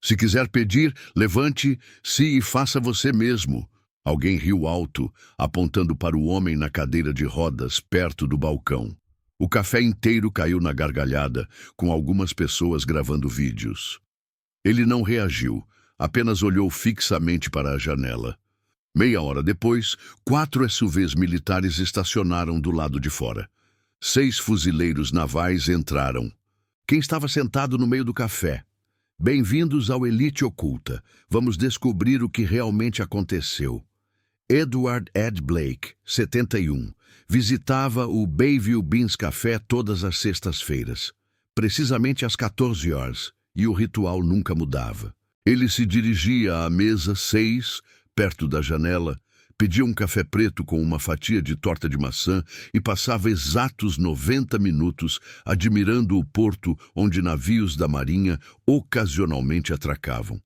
Se quiser pedir, levante-se e faça você mesmo. Alguém riu alto, apontando para o homem na cadeira de rodas, perto do balcão. O café inteiro caiu na gargalhada, com algumas pessoas gravando vídeos. Ele não reagiu, apenas olhou fixamente para a janela. Meia hora depois, 4 SUVs militares estacionaram do lado de fora. 6 fuzileiros navais entraram. Quem estava sentado no meio do café? Bem-vindos ao Elite Oculta. Vamos descobrir o que realmente aconteceu. Edward Ed Blake, 71, visitava o Bayview Beans Café todas as sextas-feiras, precisamente às 14 horas, e o ritual nunca mudava. Ele se dirigia à mesa 6, perto da janela, pedia um café preto com uma fatia de torta de maçã e passava exatos 90 minutos admirando o porto onde navios da Marinha ocasionalmente atracavam.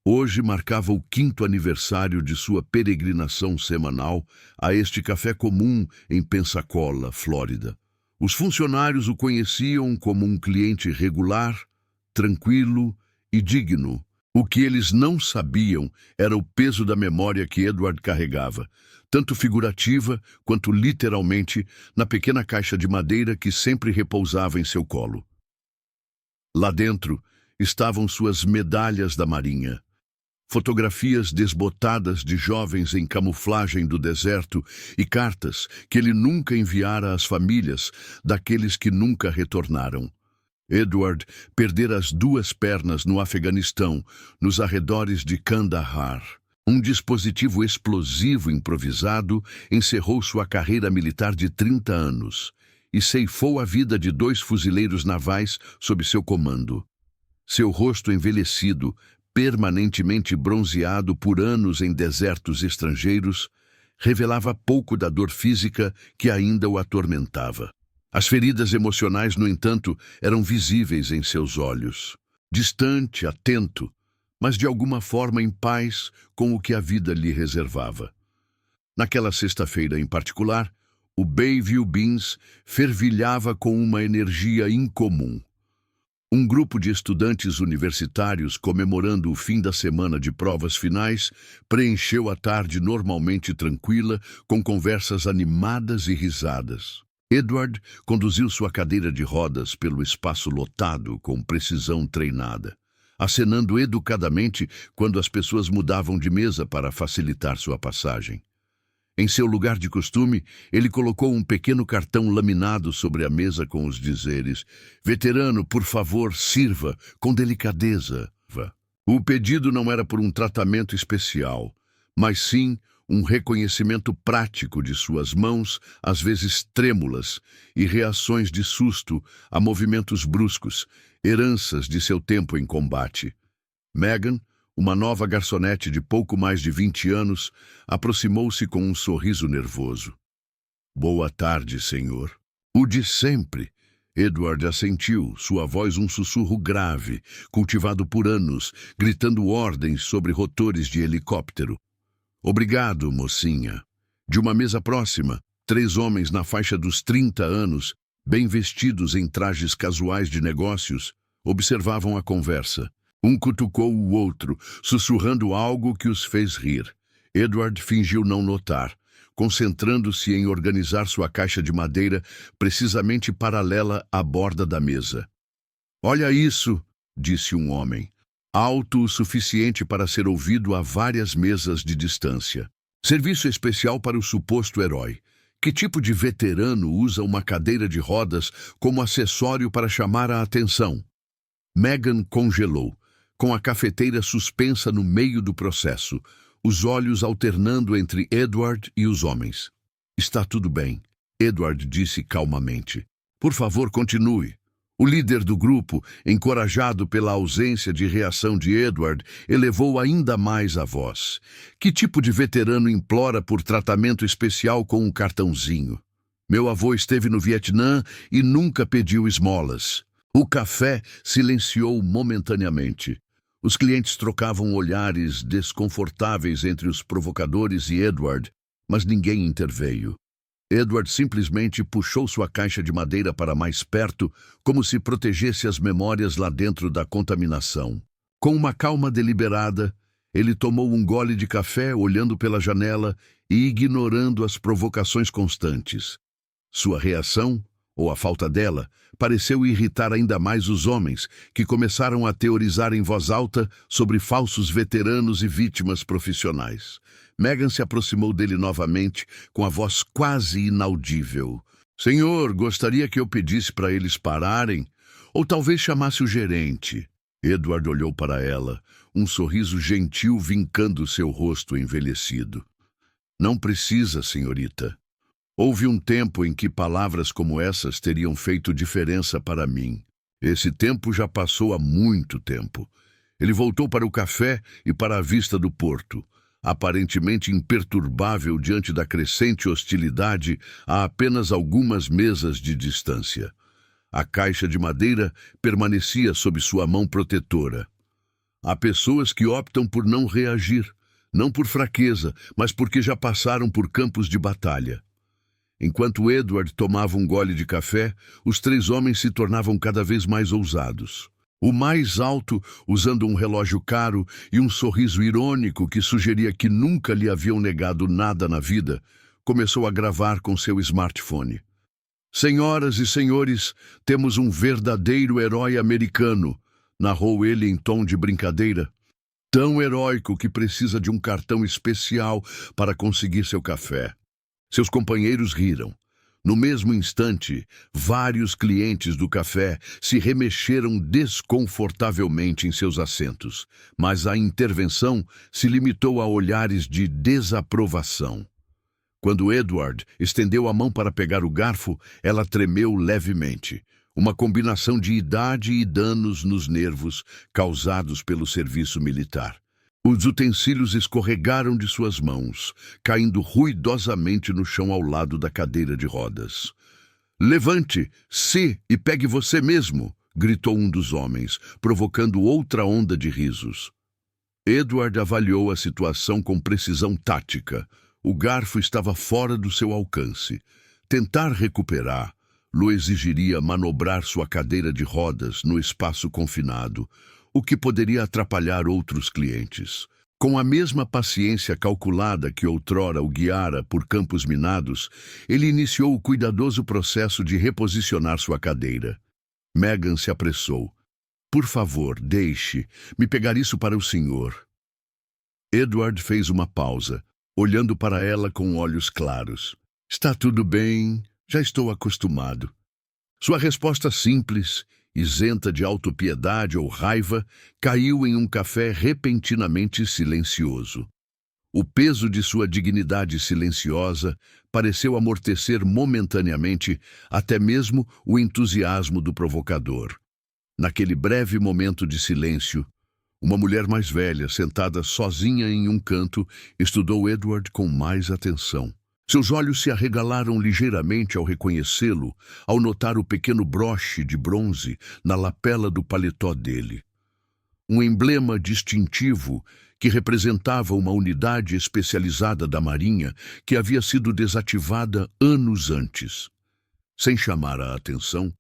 Hoje marcava o 5º aniversário de sua peregrinação semanal a este café comum em Pensacola, Flórida. Os funcionários o conheciam como um cliente regular, tranquilo e digno. O que eles não sabiam era o peso da memória que Edward carregava, tanto figurativa quanto literalmente, na pequena caixa de madeira que sempre repousava em seu colo. Lá dentro estavam suas medalhas da Marinha, fotografias desbotadas de jovens em camuflagem do deserto e cartas que ele nunca enviara às famílias daqueles que nunca retornaram. Edward perdera as 2 pernas no Afeganistão, nos arredores de Kandahar. Um dispositivo explosivo improvisado encerrou sua carreira militar de 30 anos e ceifou a vida de 2 fuzileiros navais sob seu comando. Seu rosto envelhecido, permanentemente bronzeado por anos em desertos estrangeiros, revelava pouco da dor física que ainda o atormentava. As feridas emocionais, no entanto, eram visíveis em seus olhos. Distante, atento, mas de alguma forma em paz com o que a vida lhe reservava. Naquela sexta-feira em particular, o Bayview Beans fervilhava com uma energia incomum. Um grupo de estudantes universitários, comemorando o fim da semana de provas finais, preencheu a tarde normalmente tranquila, com conversas animadas e risadas. Edward conduziu sua cadeira de rodas pelo espaço lotado com precisão treinada, acenando educadamente quando as pessoas mudavam de mesa para facilitar sua passagem. Em seu lugar de costume, ele colocou um pequeno cartão laminado sobre a mesa com os dizeres: "Veterano, por favor, sirva com delicadeza." O pedido não era por um tratamento especial, mas sim um reconhecimento prático de suas mãos, às vezes trêmulas, e reações de susto a movimentos bruscos, heranças de seu tempo em combate. Megan, uma nova garçonete de pouco mais de 20 anos, aproximou-se com um sorriso nervoso. "Boa tarde, senhor." "O de sempre." Edward assentiu, sua voz um sussurro grave, cultivado por anos, gritando ordens sobre rotores de helicóptero. "Obrigado, mocinha." De uma mesa próxima, 3 homens na faixa dos 30 anos, bem vestidos em trajes casuais de negócios, observavam a conversa. Um cutucou o outro, sussurrando algo que os fez rir. Edward fingiu não notar, concentrando-se em organizar sua caixa de madeira precisamente paralela à borda da mesa. "Olha isso", disse um homem, alto o suficiente para ser ouvido a várias mesas de distância. "Serviço especial para o suposto herói. Que tipo de veterano usa uma cadeira de rodas como acessório para chamar a atenção?" Megan congelou, com a cafeteira suspensa no meio do processo, os olhos alternando entre Edward e os homens. "Está tudo bem", Edward disse calmamente. "Por favor, continue." O líder do grupo, encorajado pela ausência de reação de Edward, elevou ainda mais a voz. "Que tipo de veterano implora por tratamento especial com um cartãozinho? Meu avô esteve no Vietnã e nunca pediu esmolas." O café silenciou momentaneamente. Os clientes trocavam olhares desconfortáveis entre os provocadores e Edward, mas ninguém interveio. Edward simplesmente puxou sua caixa de madeira para mais perto, como se protegesse as memórias lá dentro da contaminação. Com uma calma deliberada, ele tomou um gole de café, olhando pela janela e ignorando as provocações constantes. Sua reação, ou a falta dela, pareceu irritar ainda mais os homens, que começaram a teorizar em voz alta sobre falsos veteranos e vítimas profissionais. Megan se aproximou dele novamente, com a voz quase inaudível. Senhor, gostaria que eu pedisse para eles pararem? Ou talvez chamasse o gerente? Edward olhou para ela, um sorriso gentil vincando seu rosto envelhecido. Não precisa, senhorita. Houve um tempo em que palavras como essas teriam feito diferença para mim. Esse tempo já passou há muito tempo. Ele voltou para o café e para a vista do porto, aparentemente imperturbável diante da crescente hostilidade a apenas algumas mesas de distância. A caixa de madeira permanecia sob sua mão protetora. Há pessoas que optam por não reagir, não por fraqueza, mas porque já passaram por campos de batalha. Enquanto Edward tomava um gole de café, os três homens se tornavam cada vez mais ousados. O mais alto, usando um relógio caro e um sorriso irônico que sugeria que nunca lhe haviam negado nada na vida, começou a gravar com seu smartphone. Senhoras e senhores, temos um verdadeiro herói americano, narrou ele em tom de brincadeira. Tão heróico que precisa de um cartão especial para conseguir seu café. Seus companheiros riram. No mesmo instante, vários clientes do café se remexeram desconfortavelmente em seus assentos, mas a intervenção se limitou a olhares de desaprovação. Quando Edward estendeu a mão para pegar o garfo, ela tremeu levemente, uma combinação de idade e danos nos nervos causados pelo serviço militar. Os utensílios escorregaram de suas mãos, caindo ruidosamente no chão ao lado da cadeira de rodas. Levante-se e pegue você mesmo, gritou um dos homens, provocando outra onda de risos. Edward avaliou a situação com precisão tática. O garfo estava fora do seu alcance. Tentar recuperá-lo exigiria manobrar sua cadeira de rodas no espaço confinado, o que poderia atrapalhar outros clientes. Com a mesma paciência calculada que outrora o guiara por campos minados, ele iniciou o cuidadoso processo de reposicionar sua cadeira. Megan se apressou. Por favor, deixe-me pegar isso para o senhor. Edward fez uma pausa, olhando para ela com olhos claros. Está tudo bem, já estou acostumado. Sua resposta simples, isenta de autopiedade ou raiva, caiu em um café repentinamente silencioso. O peso de sua dignidade silenciosa pareceu amortecer momentaneamente até mesmo o entusiasmo do provocador. Naquele breve momento de silêncio, uma mulher mais velha, sentada sozinha em um canto, estudou Edward com mais atenção. Seus olhos se arregalaram ligeiramente ao reconhecê-lo, ao notar o pequeno broche de bronze na lapela do paletó dele. Um emblema distintivo que representava uma unidade especializada da Marinha que havia sido desativada anos antes. Sem chamar a atenção,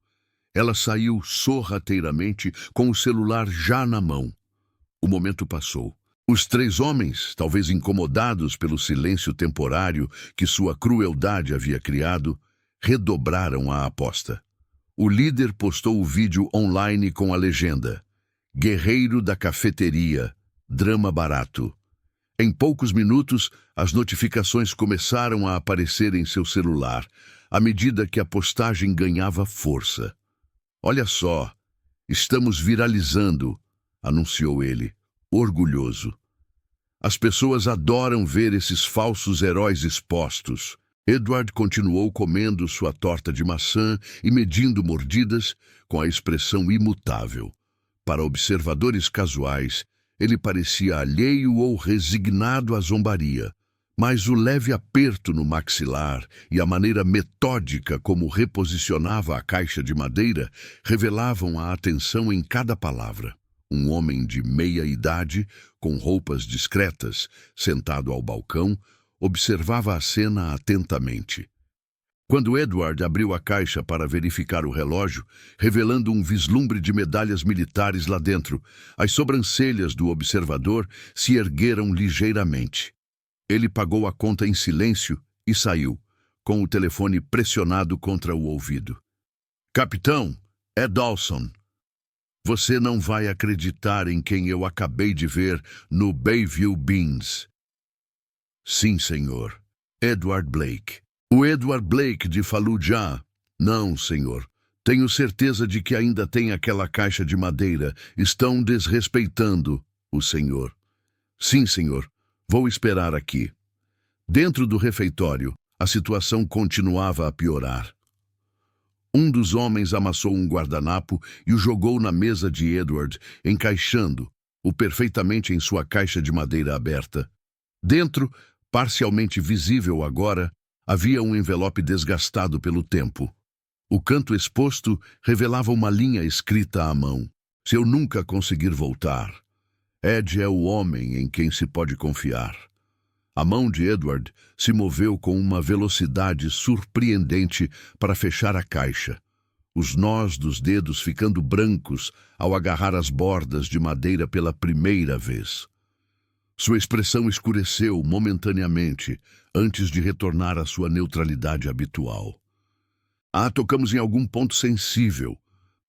ela saiu sorrateiramente com o celular já na mão. O momento passou. Os três homens, talvez incomodados pelo silêncio temporário que sua crueldade havia criado, redobraram a aposta. O líder postou o vídeo online com a legenda: Guerreiro da Cafeteria, drama barato. Em poucos minutos, as notificações começaram a aparecer em seu celular, à medida que a postagem ganhava força. Olha só, estamos viralizando, anunciou ele, orgulhoso. As pessoas adoram ver esses falsos heróis expostos. Edward continuou comendo sua torta de maçã e medindo mordidas com a expressão imutável. Para observadores casuais, ele parecia alheio ou resignado à zombaria, mas o leve aperto no maxilar e a maneira metódica como reposicionava a caixa de madeira revelavam a atenção em cada palavra. Um homem de meia idade, com roupas discretas, sentado ao balcão, observava a cena atentamente. Quando Edward abriu a caixa para verificar o relógio, revelando um vislumbre de medalhas militares lá dentro, as sobrancelhas do observador se ergueram ligeiramente. Ele pagou a conta em silêncio e saiu, com o telefone pressionado contra o ouvido. Capitão, é Dawson. Você não vai acreditar em quem eu acabei de ver no Bayview Beans. Sim, senhor. Edward Blake. O Edward Blake de Fallujah. Não, senhor. Tenho certeza de que ainda tem aquela caixa de madeira. Estão desrespeitando o senhor. Sim, senhor. Vou esperar aqui. Dentro do refeitório, a situação continuava a piorar. Um dos homens amassou um guardanapo e o jogou na mesa de Edward, encaixando-o perfeitamente em sua caixa de madeira aberta. Dentro, parcialmente visível agora, havia um envelope desgastado pelo tempo. O canto exposto revelava uma linha escrita à mão. Se eu nunca conseguir voltar, Ed é o homem em quem se pode confiar. A mão de Edward se moveu com uma velocidade surpreendente para fechar a caixa, os nós dos dedos ficando brancos ao agarrar as bordas de madeira pela primeira vez. Sua expressão escureceu momentaneamente antes de retornar à sua neutralidade habitual. Tocamos em algum ponto sensível,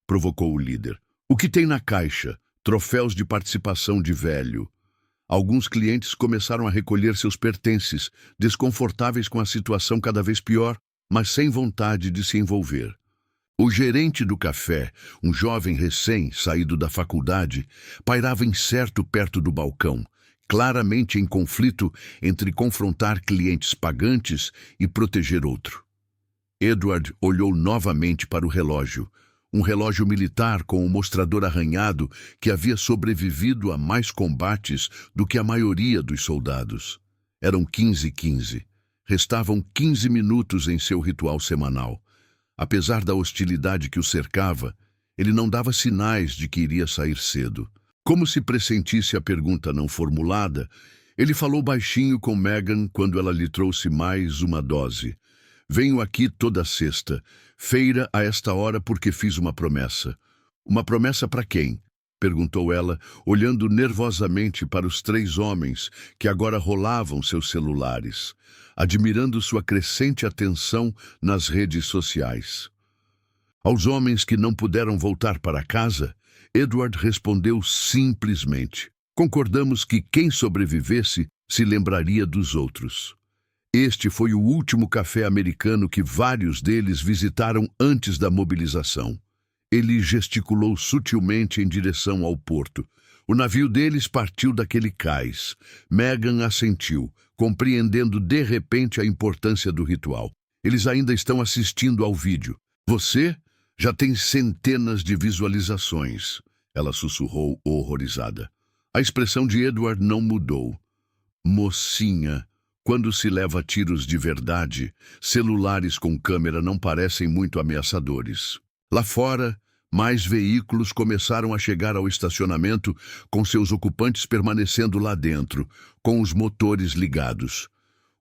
provocou o líder. O que tem na caixa? Troféus de participação de velho. Alguns clientes começaram a recolher seus pertences, desconfortáveis com a situação cada vez pior, mas sem vontade de se envolver. O gerente do café, um jovem recém-saído da faculdade, pairava incerto perto do balcão, claramente em conflito entre confrontar clientes pagantes e proteger outro. Edward olhou novamente para o relógio, um relógio militar com o mostrador arranhado que havia sobrevivido a mais combates do que a maioria dos soldados. Eram 15h15. Restavam 15 minutos em seu ritual semanal. Apesar da hostilidade que o cercava, ele não dava sinais de que iria sair cedo. Como se pressentisse a pergunta não formulada, ele falou baixinho com Megan quando ela lhe trouxe mais uma dose. Venho aqui toda sexta, feira a esta hora porque fiz uma promessa. Uma promessa para quem? Perguntou ela, olhando nervosamente para os 3 homens que agora rolavam seus celulares, admirando sua crescente atenção nas redes sociais. Aos homens que não puderam voltar para casa, Edward respondeu simplesmente. Concordamos que quem sobrevivesse se lembraria dos outros. Este foi o último café americano que vários deles visitaram antes da mobilização. Ele gesticulou sutilmente em direção ao porto. O navio deles partiu daquele cais. Megan assentiu, compreendendo de repente a importância do ritual. Eles ainda estão assistindo ao vídeo. Você já tem centenas de visualizações, ela sussurrou horrorizada. A expressão de Edward não mudou. Mocinha, quando se leva tiros de verdade, celulares com câmera não parecem muito ameaçadores. Lá fora, mais veículos começaram a chegar ao estacionamento, com seus ocupantes permanecendo lá dentro, com os motores ligados.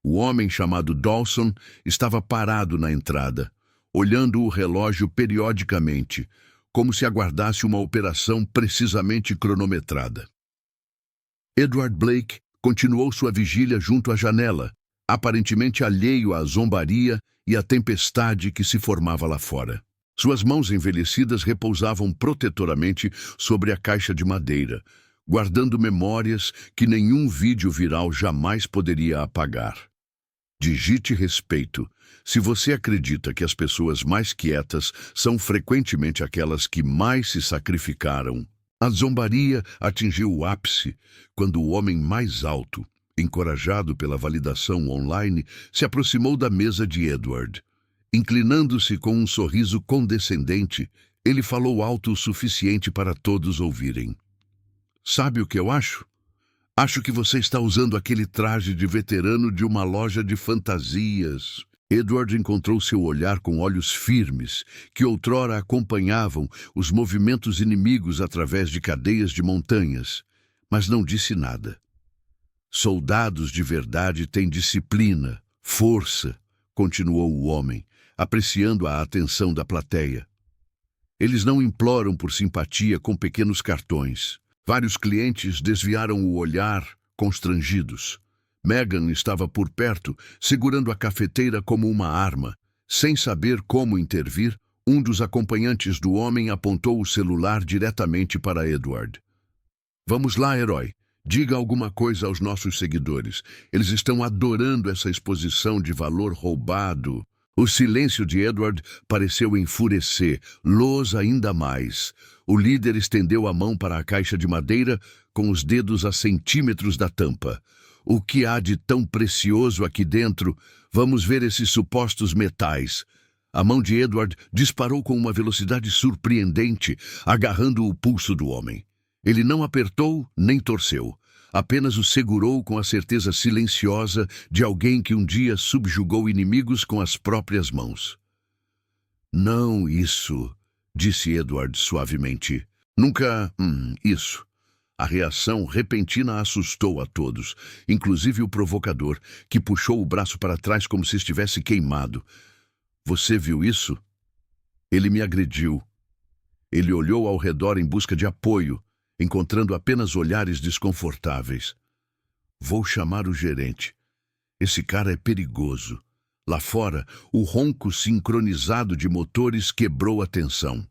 O homem chamado Dawson estava parado na entrada, olhando o relógio periodicamente, como se aguardasse uma operação precisamente cronometrada. Edward Blake continuou sua vigília junto à janela, aparentemente alheio à zombaria e à tempestade que se formava lá fora. Suas mãos envelhecidas repousavam protetoramente sobre a caixa de madeira, guardando memórias que nenhum vídeo viral jamais poderia apagar. Digite respeito se você acredita que as pessoas mais quietas são frequentemente aquelas que mais se sacrificaram. A zombaria atingiu o ápice quando o homem mais alto, encorajado pela validação online, se aproximou da mesa de Edward. Inclinando-se com um sorriso condescendente, ele falou alto o suficiente para todos ouvirem. Sabe o que eu acho? Acho que você está usando aquele traje de veterano de uma loja de fantasias. Edward encontrou seu olhar com olhos firmes, que outrora acompanhavam os movimentos inimigos através de cadeias de montanhas, mas não disse nada. Soldados de verdade têm disciplina, força, continuou o homem, apreciando a atenção da plateia. Eles não imploram por simpatia com pequenos cartões. Vários clientes desviaram o olhar, constrangidos. Megan estava por perto, segurando a cafeteira como uma arma. Sem saber como intervir, um dos acompanhantes do homem apontou o celular diretamente para Edward. Vamos lá, herói. Diga alguma coisa aos nossos seguidores. Eles estão adorando essa exposição de valor roubado. O silêncio de Edward pareceu enfurecer, Los ainda mais. O líder estendeu a mão para a caixa de madeira com os dedos a centímetros da tampa. O que há de tão precioso aqui dentro? Vamos ver esses supostos metais. A mão de Edward disparou com uma velocidade surpreendente, agarrando o pulso do homem. Ele não apertou nem torceu. Apenas o segurou com a certeza silenciosa de alguém que um dia subjugou inimigos com as próprias mãos. Não isso, disse Edward suavemente. Nunca, isso. A reação repentina assustou a todos, inclusive o provocador, que puxou o braço para trás como se estivesse queimado. Você viu isso? Ele me agrediu. Ele olhou ao redor em busca de apoio, encontrando apenas olhares desconfortáveis. Vou chamar o gerente. Esse cara é perigoso. Lá fora, o ronco sincronizado de motores quebrou a tensão.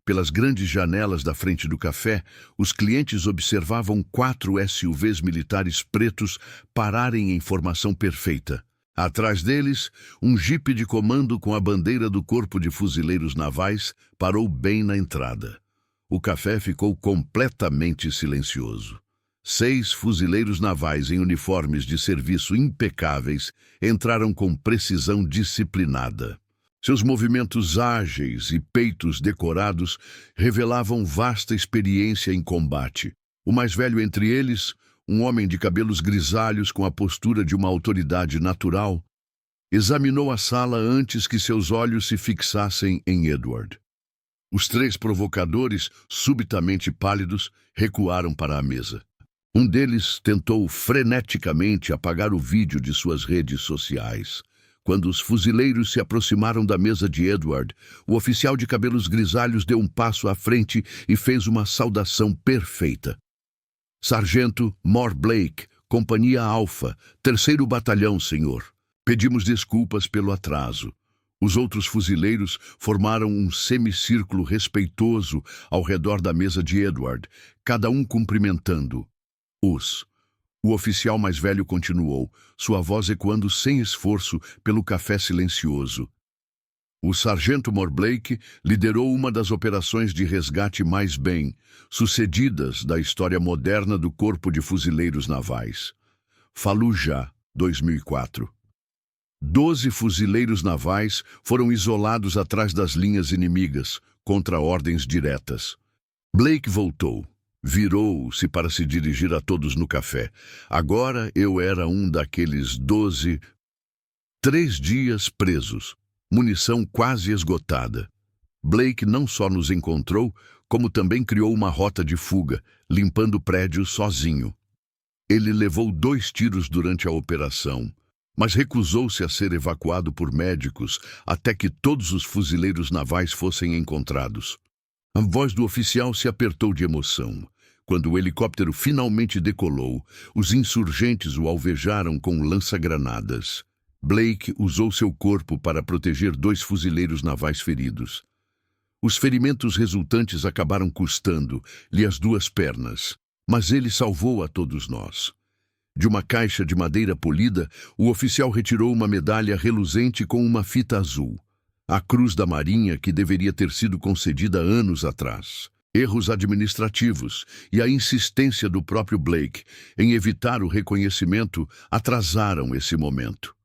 Pelas grandes janelas da frente do café, os clientes observavam 4 SUVs militares pretos pararem em formação perfeita. Atrás deles, um jipe de comando com a bandeira do Corpo de Fuzileiros Navais parou bem na entrada. O café ficou completamente silencioso. 6 fuzileiros navais em uniformes de serviço impecáveis entraram com precisão disciplinada. Seus movimentos ágeis e peitos decorados revelavam vasta experiência em combate. O mais velho entre eles, um homem de cabelos grisalhos com a postura de uma autoridade natural, examinou a sala antes que seus olhos se fixassem em Edward. Os 3 provocadores, subitamente pálidos, recuaram para a mesa. Um deles tentou freneticamente apagar o vídeo de suas redes sociais. Quando os fuzileiros se aproximaram da mesa de Edward, o oficial de cabelos grisalhos deu um passo à frente e fez uma saudação perfeita. Sargento Morblake, Companhia Alfa, 3º Batalhão, senhor. Pedimos desculpas pelo atraso. Os outros fuzileiros formaram um semicírculo respeitoso ao redor da mesa de Edward, cada um cumprimentando-os. O oficial mais velho continuou, sua voz ecoando sem esforço pelo café silencioso. O sargento Morblake liderou uma das operações de resgate mais bem-sucedidas da história moderna do Corpo de Fuzileiros Navais. Fallujah, 2004. 12 fuzileiros navais foram isolados atrás das linhas inimigas, contra ordens diretas. Blake voltou. Virou-se para se dirigir a todos no café. Agora eu era um daqueles 12. 3 dias presos. Munição quase esgotada. Blake não só nos encontrou, como também criou uma rota de fuga, limpando o prédio sozinho. Ele levou 2 tiros durante a operação, mas recusou-se a ser evacuado por médicos até que todos os fuzileiros navais fossem encontrados. A voz do oficial se apertou de emoção. Quando o helicóptero finalmente decolou, os insurgentes o alvejaram com lança-granadas. Blake usou seu corpo para proteger 2 fuzileiros navais feridos. Os ferimentos resultantes acabaram custando-lhe as 2 pernas, mas ele salvou a todos nós. De uma caixa de madeira polida, o oficial retirou uma medalha reluzente com uma fita azul. A cruz da Marinha que deveria ter sido concedida anos atrás. Erros administrativos e a insistência do próprio Blake em evitar o reconhecimento atrasaram esse momento.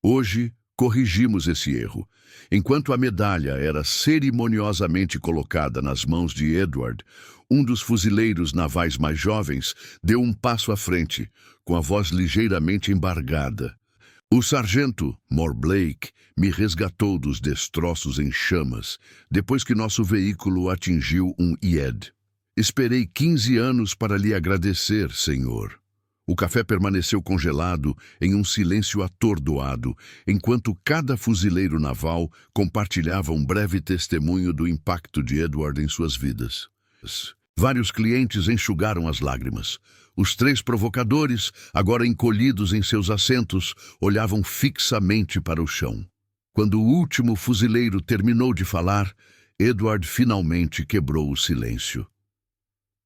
Hoje, corrigimos esse erro. Enquanto a medalha era cerimoniosamente colocada nas mãos de Edward, um dos fuzileiros navais mais jovens deu um passo à frente, com a voz ligeiramente embargada. O sargento Morblake me resgatou dos destroços em chamas, depois que nosso veículo atingiu um IED. Esperei 15 anos para lhe agradecer, senhor. O café permaneceu congelado em um silêncio atordoado, enquanto cada fuzileiro naval compartilhava um breve testemunho do impacto de Edward em suas vidas. Vários clientes enxugaram as lágrimas. Os 3 provocadores, agora encolhidos em seus assentos, olhavam fixamente para o chão. Quando o último fuzileiro terminou de falar, Edward finalmente quebrou o silêncio.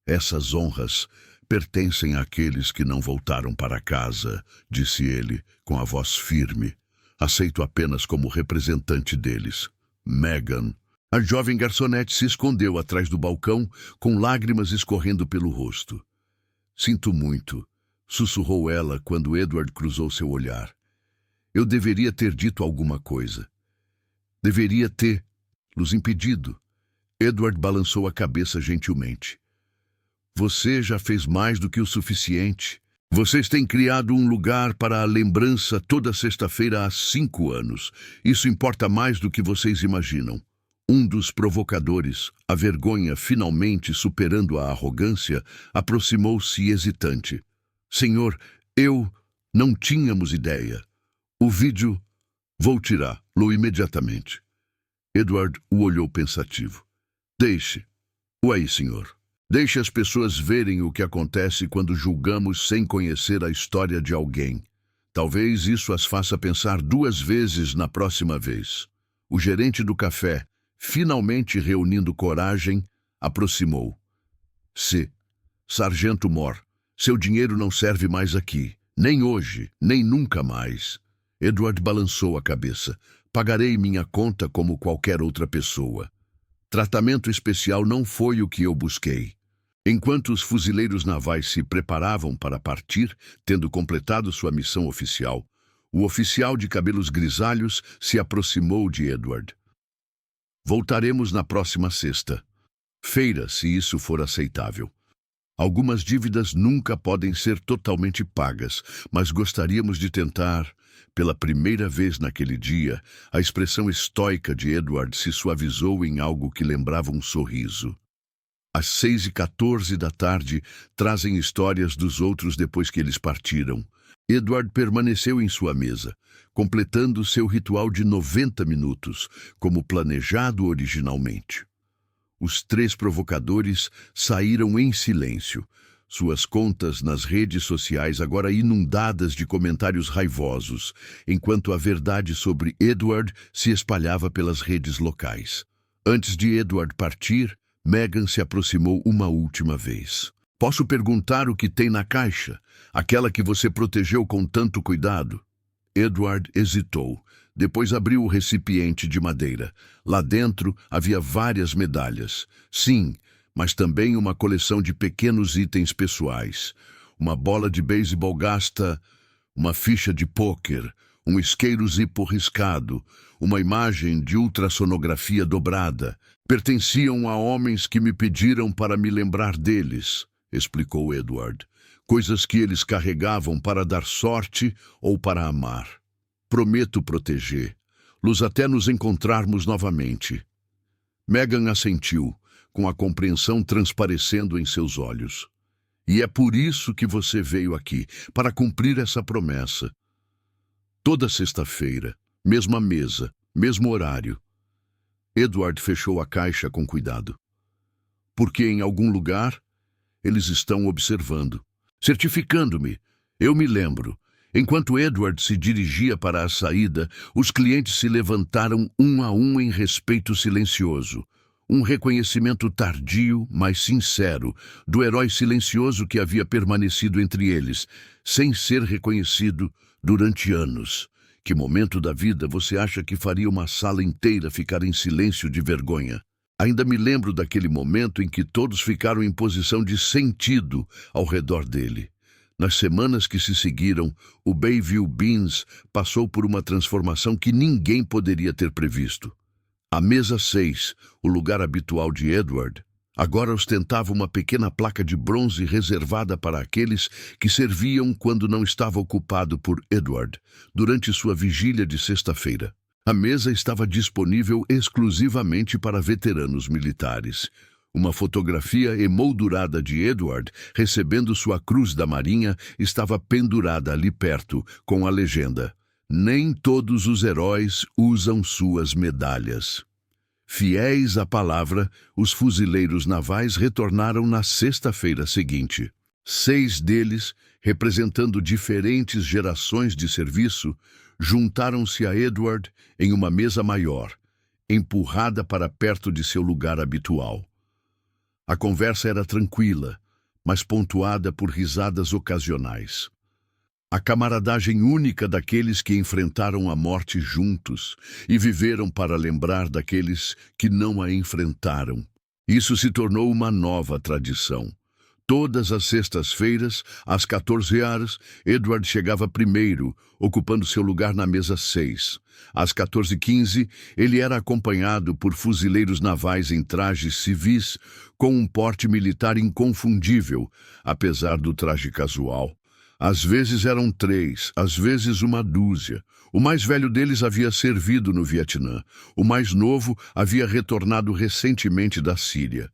Essas honras pertencem àqueles que não voltaram para casa, disse ele, com a voz firme. Aceito apenas como representante deles. Megan. A jovem garçonete se escondeu atrás do balcão, com lágrimas escorrendo pelo rosto. Sinto muito, sussurrou ela quando Edward cruzou seu olhar. Eu deveria ter dito alguma coisa. Deveria ter-los impedido. Edward balançou a cabeça gentilmente. Você já fez mais do que o suficiente. Vocês têm criado um lugar para a lembrança toda sexta-feira há 5 anos. Isso importa mais do que vocês imaginam. Um dos provocadores, a vergonha finalmente superando a arrogância, aproximou-se hesitante. Senhor, não tínhamos ideia. O vídeo, vou tirá-lo imediatamente. Edward o olhou pensativo. Deixe-o aí, senhor. Deixe as pessoas verem o que acontece quando julgamos sem conhecer a história de alguém. Talvez isso as faça pensar 2 vezes na próxima vez. O gerente do café, finalmente reunindo coragem, aproximou. Sargento Moore, seu dinheiro não serve mais aqui. Nem hoje, nem nunca mais. Edward balançou a cabeça. Pagarei minha conta como qualquer outra pessoa. Tratamento especial não foi o que eu busquei. Enquanto os fuzileiros navais se preparavam para partir, tendo completado sua missão oficial, o oficial de cabelos grisalhos se aproximou de Edward. Voltaremos na próxima sexta-feira, se isso for aceitável. Algumas dívidas nunca podem ser totalmente pagas, mas gostaríamos de tentar. Pela primeira vez naquele dia, a expressão estoica de Edward se suavizou em algo que lembrava um sorriso. Às 6h14 da tarde, trazem histórias dos outros depois que eles partiram. Edward permaneceu em sua mesa, completando seu ritual de 90 minutos, como planejado originalmente. Os 3 provocadores saíram em silêncio, suas contas nas redes sociais agora inundadas de comentários raivosos, enquanto a verdade sobre Edward se espalhava pelas redes locais. Antes de Edward partir, Megan se aproximou uma última vez. Posso perguntar o que tem na caixa? Aquela que você protegeu com tanto cuidado? Edward hesitou. Depois abriu o recipiente de madeira. Lá dentro havia várias medalhas. Sim, mas também uma coleção de pequenos itens pessoais. Uma bola de beisebol gasta, uma ficha de pôquer, um isqueiro Zippo riscado, uma imagem de ultrassonografia dobrada. Pertenciam a homens que me pediram para me lembrar deles, explicou Edward. Coisas que eles carregavam para dar sorte ou para amar. Prometo proteger-los até nos encontrarmos novamente. Megan assentiu, com a compreensão transparecendo em seus olhos. E é por isso que você veio aqui, para cumprir essa promessa. Toda sexta-feira, mesma mesa, mesmo horário. Edward fechou a caixa com cuidado. Porque em algum lugar, eles estão observando. Certificando-me. Eu me lembro. Enquanto Edward se dirigia para a saída, os clientes se levantaram um a um em respeito silencioso. Um reconhecimento tardio, mas sincero, do herói silencioso que havia permanecido entre eles, sem ser reconhecido durante anos. Que momento da vida você acha que faria uma sala inteira ficar em silêncio de vergonha? Ainda me lembro daquele momento em que todos ficaram em posição de sentido ao redor dele. Nas semanas que se seguiram, o Bayview Beans passou por uma transformação que ninguém poderia ter previsto. A mesa 6, o lugar habitual de Edward, agora ostentava uma pequena placa de bronze reservada para aqueles que serviam quando não estava ocupado por Edward, durante sua vigília de sexta-feira. A mesa estava disponível exclusivamente para veteranos militares. Uma fotografia emoldurada de Edward, recebendo sua cruz da Marinha, estava pendurada ali perto, com a legenda: "Nem todos os heróis usam suas medalhas." Fiéis à palavra, os fuzileiros navais retornaram na sexta-feira seguinte. 6 deles, representando diferentes gerações de serviço, juntaram-se a Edward em uma mesa maior, empurrada para perto de seu lugar habitual. A conversa era tranquila, mas pontuada por risadas ocasionais. A camaradagem única daqueles que enfrentaram a morte juntos e viveram para lembrar daqueles que não a enfrentaram. Isso se tornou uma nova tradição. Todas as sextas-feiras, às 14 horas, Edward chegava primeiro, ocupando seu lugar na mesa 6. Às 14h15, ele era acompanhado por fuzileiros navais em trajes civis, com um porte militar inconfundível, apesar do traje casual. Às vezes eram 3, às vezes uma dúzia. O mais velho deles havia servido no Vietnã. O mais novo havia retornado recentemente da Síria.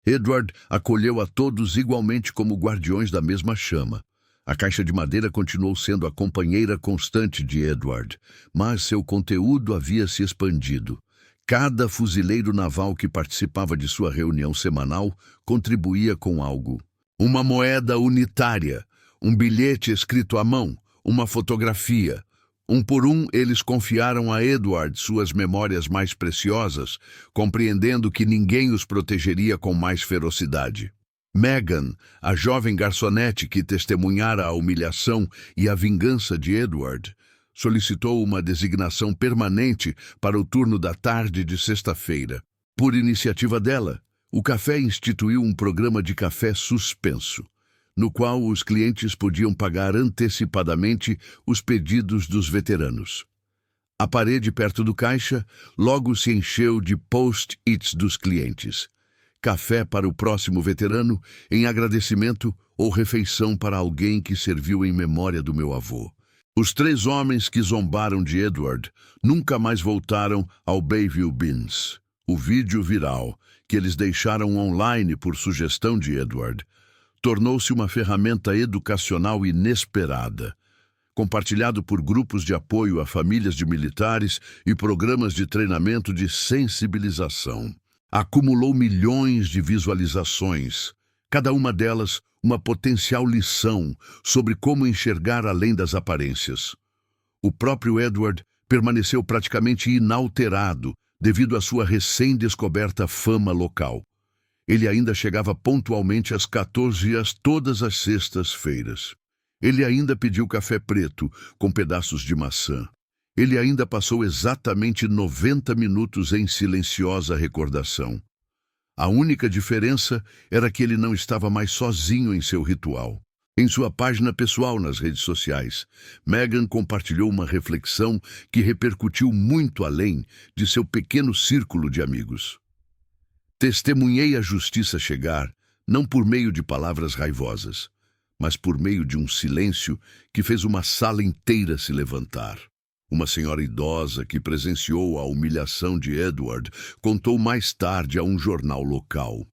Edward acolheu a todos igualmente como guardiões da mesma chama. A caixa de madeira continuou sendo a companheira constante de Edward, mas seu conteúdo havia se expandido. Cada fuzileiro naval que participava de sua reunião semanal contribuía com algo. Uma moeda unitária, um bilhete escrito à mão, uma fotografia. Um por um, eles confiaram a Edward suas memórias mais preciosas, compreendendo que ninguém os protegeria com mais ferocidade. Megan, a jovem garçonete que testemunhara a humilhação e a vingança de Edward, solicitou uma designação permanente para o turno da tarde de sexta-feira. Por iniciativa dela, o café instituiu um programa de café suspenso, no qual os clientes podiam pagar antecipadamente os pedidos dos veteranos. A parede perto do caixa logo se encheu de post-its dos clientes. Café para o próximo veterano, em agradecimento, ou refeição para alguém que serviu em memória do meu avô. Os 3 homens que zombaram de Edward nunca mais voltaram ao Bayview Beans. O vídeo viral, que eles deixaram online por sugestão de Edward, tornou-se uma ferramenta educacional inesperada, compartilhado por grupos de apoio a famílias de militares e programas de treinamento de sensibilização. Acumulou milhões de visualizações, cada uma delas uma potencial lição sobre como enxergar além das aparências. O próprio Edward permaneceu praticamente inalterado devido à sua recém-descoberta fama local. Ele ainda chegava pontualmente às 14 horas todas as sextas-feiras. Ele ainda pediu café preto com pedaços de maçã. Ele ainda passou exatamente 90 minutos em silenciosa recordação. A única diferença era que ele não estava mais sozinho em seu ritual. Em sua página pessoal nas redes sociais, Megan compartilhou uma reflexão que repercutiu muito além de seu pequeno círculo de amigos. Testemunhei a justiça chegar, não por meio de palavras raivosas, mas por meio de um silêncio que fez uma sala inteira se levantar. Uma senhora idosa que presenciou a humilhação de Edward contou mais tarde a um jornal local.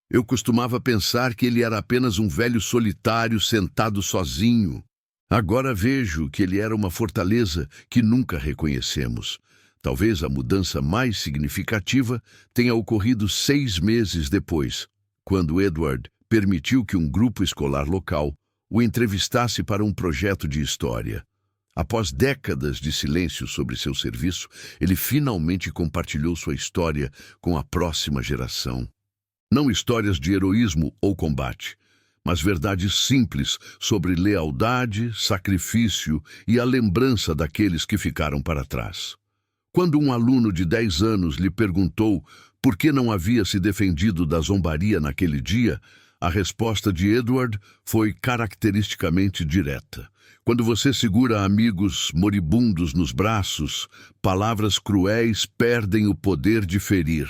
Eu costumava pensar que ele era apenas um velho solitário sentado sozinho. Agora vejo que ele era uma fortaleza que nunca reconhecemos. Talvez a mudança mais significativa tenha ocorrido 6 meses depois, quando Edward permitiu que um grupo escolar local o entrevistasse para um projeto de história. Após décadas de silêncio sobre seu serviço, ele finalmente compartilhou sua história com a próxima geração. Não histórias de heroísmo ou combate, mas verdades simples sobre lealdade, sacrifício e a lembrança daqueles que ficaram para trás. Quando um aluno de 10 anos lhe perguntou por que não havia se defendido da zombaria naquele dia, a resposta de Edward foi caracteristicamente direta. Quando você segura amigos moribundos nos braços, palavras cruéis perdem o poder de ferir.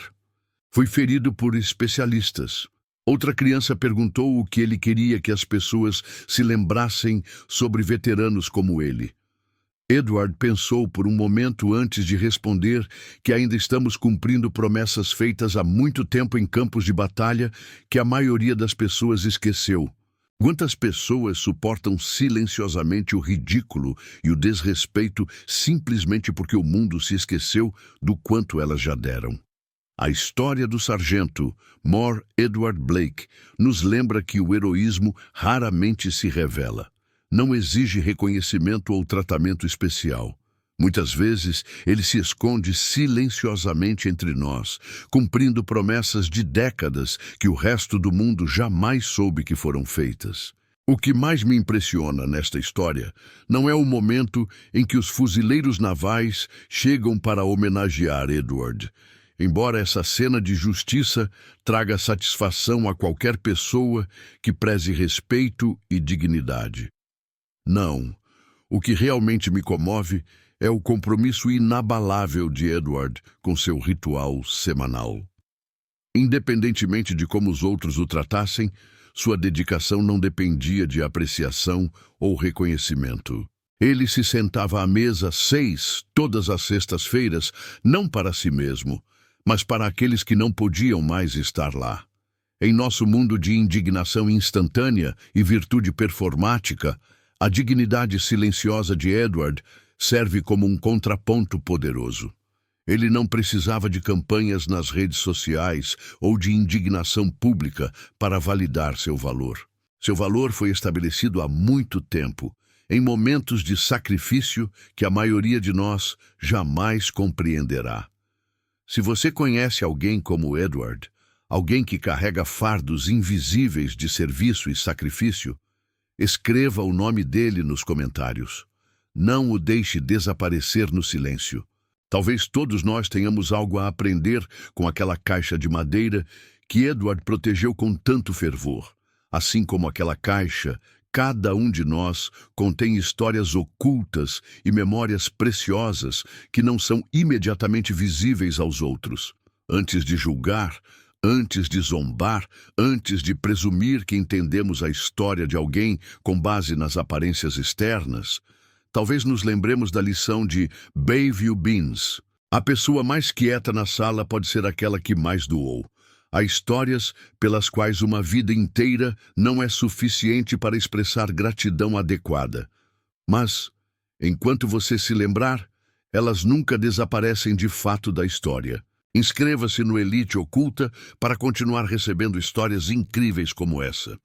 Fui ferido por especialistas. Outra criança perguntou o que ele queria que as pessoas se lembrassem sobre veteranos como ele. Edward pensou por um momento antes de responder que ainda estamos cumprindo promessas feitas há muito tempo em campos de batalha que a maioria das pessoas esqueceu. Quantas pessoas suportam silenciosamente o ridículo e o desrespeito simplesmente porque o mundo se esqueceu do quanto elas já deram? A história do sargento More Edward Blake nos lembra que o heroísmo raramente se revela. Não exige reconhecimento ou tratamento especial. Muitas vezes, ele se esconde silenciosamente entre nós, cumprindo promessas de décadas que o resto do mundo jamais soube que foram feitas. O que mais me impressiona nesta história não é o momento em que os fuzileiros navais chegam para homenagear Edward. Embora essa cena de justiça traga satisfação a qualquer pessoa que preze respeito e dignidade. Não. O que realmente me comove é o compromisso inabalável de Edward com seu ritual semanal. Independentemente de como os outros o tratassem, sua dedicação não dependia de apreciação ou reconhecimento. Ele se sentava à mesa 6 todas as sextas-feiras, não para si mesmo, mas para aqueles que não podiam mais estar lá. Em nosso mundo de indignação instantânea e virtude performática, a dignidade silenciosa de Edward serve como um contraponto poderoso. Ele não precisava de campanhas nas redes sociais ou de indignação pública para validar seu valor. Seu valor foi estabelecido há muito tempo, em momentos de sacrifício que a maioria de nós jamais compreenderá. Se você conhece alguém como Edward, alguém que carrega fardos invisíveis de serviço e sacrifício, escreva o nome dele nos comentários. Não o deixe desaparecer no silêncio. Talvez todos nós tenhamos algo a aprender com aquela caixa de madeira que Edward protegeu com tanto fervor. Assim como aquela caixa, cada um de nós contém histórias ocultas e memórias preciosas que não são imediatamente visíveis aos outros. Antes de julgar, antes de zombar, antes de presumir que entendemos a história de alguém com base nas aparências externas, talvez nos lembremos da lição de Bayview Beans. A pessoa mais quieta na sala pode ser aquela que mais doou. Há histórias pelas quais uma vida inteira não é suficiente para expressar gratidão adequada. Mas, enquanto você se lembrar, elas nunca desaparecem de fato da história. Inscreva-se no Elite Oculta para continuar recebendo histórias incríveis como essa.